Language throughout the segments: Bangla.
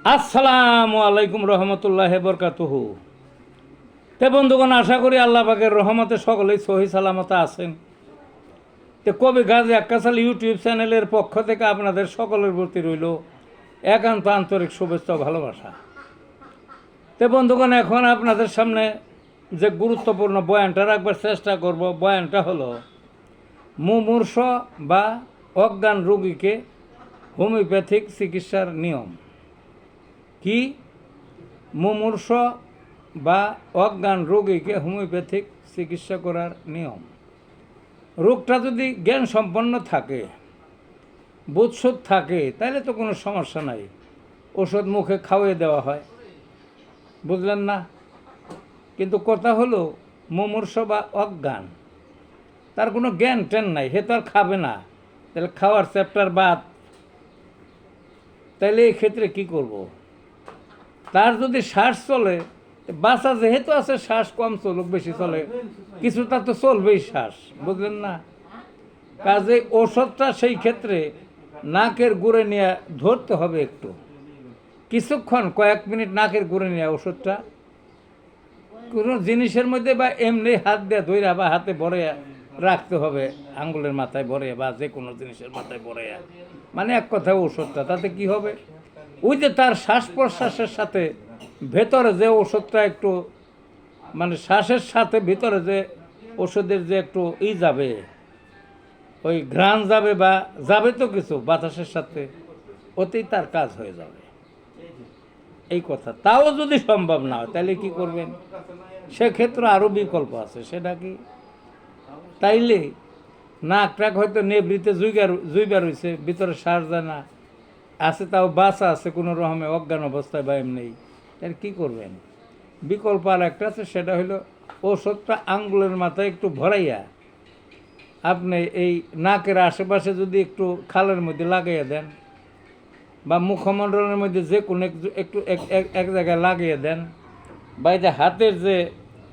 আসসালামু আলাইকুম রহমতুল্লাহ বরকাতুহু। তে বন্ধুগণ, আশা করি আল্লাহ পাকের রহমতে সকলেই সহি সালামতে আছেন। তে কবি গাজী আক্কাস আলী ইউটিউব চ্যানেলের পক্ষ থেকে আপনাদের সকলের প্রতি রইল একান্ত আন্তরিক শুভেচ্ছা ও ভালোবাসা। তে বন্ধুগণ, এখন আপনাদের সামনে যে গুরুত্বপূর্ণ বয়ানটা রাখবার চেষ্টা করব, বয়ানটা হলো মুমূর্ষ বা অজ্ঞান রোগীকে হোমিওপ্যাথিক চিকিৎসার নিয়ম কি? মুমূর্ষ বা অজ্ঞান রোগীকে হোমিওপ্যাথিক চিকিৎসা করার নিয়ম। রোগটা যদি জ্ঞান সম্পন্ন থাকে, বোধশোধ থাকে, তাহলে তো কোনো সমস্যা নাই, ওষুধ মুখে খাওয়িয়ে দেওয়া হয়, বুঝলেন না? কিন্তু কথা হলো মুমূর্ষ বা অজ্ঞান, তার কোনো জ্ঞান ট্যান নাই, হে তো আর খাবে না, তাহলে খাওয়ার চ্যাপ্টার বাদ। তাহলে এই ক্ষেত্রে কি করব? তার যদি শ্বাস চলে, বাচ্চা যেহেতু আছে, শ্বাস কম চলুক বেশি চলে, কিছুটা তো চলবেই শ্বাস, বুঝলেন না? কাজে ওষুধটা সেই ক্ষেত্রে নাকের গুড়ে নিয়ে ধরতে হবে, একটু কিছুক্ষণ কয়েক মিনিট নাকের গুড়ে নিয়ে ওষুধটা কোনো জিনিসের মধ্যে বা এমনি হাত দিয়ে ধইরা বা হাতে ভরে রাখতে হবে, আঙ্গুলের মাথায় ভরে বা যে কোনো জিনিসের মাথায় ভরে, মানে এক কথায় ওষুধটা তাতে কি হবে, ওই যে তার শ্বাস প্রশ্বাসের সাথে ভেতরে যে ওষুধটা একটু, মানে শ্বাসের সাথে ভিতরে যে ওষুধের যে একটু যাবে, ওই ঘ্রাণ যাবে বা যাবে তো কিছু বাতাসের সাথে, ওতেই তার কাজ হয়ে যাবে, এই কথা। তাও যদি সম্ভব না হয় তাহলে কি করবেন? সেক্ষেত্রে আরও বিকল্প আছে। সেটা কি? তাইলে নাক টাক হয়তো নেবৃতে জুইবার হয়েছে, ভিতরে শ্বাস যায় না, আছে তাও বাসা আছে কোনো রকমে অজ্ঞান অবস্থায় বা এমনি, তাহলে কী করবেন? বিকল্প আর একটা আছে, সেটা হলো ওষুধটা আঙ্গুলের মাথায় একটু ভরাইয়া আপনি এই নাকের আশেপাশে যদি একটু খালের মধ্যে লাগাইয়া দেন, বা মুখমণ্ডলের মধ্যে যে কোনো একটু এক জায়গায় লাগিয়ে দেন, বা এই যে হাতের যে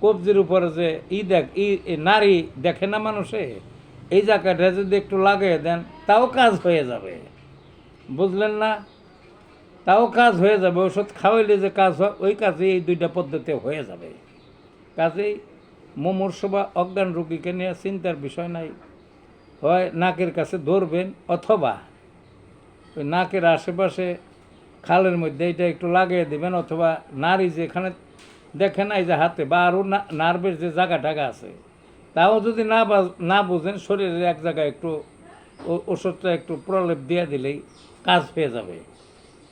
কবজির উপরে যে নারী দেখে না মানুষে, এই জায়গাটা যদি একটু লাগিয়ে দেন, তাও কাজ হয়ে যাবে, বুঝলেন না? তাও কাজ হয়ে যাবে। ওষুধ খাওয়াইলে যে কাজ হয়, ওই কাজে এই দুইটা পদ্ধতি হয়ে যাবে। কাজেই মুমূর্ষ বা অজ্ঞান রোগীকে নিয়ে চিন্তার বিষয় নাই। হয় নাকের কাছে ধরবেন, অথবা ওই নাকের আশেপাশে খালের মধ্যে এটা একটু লাগিয়ে দেবেন, অথবা নারী যেখানে দেখেন এই যে হাতে বা আরও নার্ভের যে জায়গা টাকা আছে, তাও যদি না বুঝেন, শরীরের এক জায়গায় একটু ওষুধটা একটু প্রলেপ দিয়ে দিলেই কাজ হয়ে যাবে।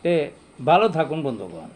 তে ভালো থাকুন বন্ধুগণ।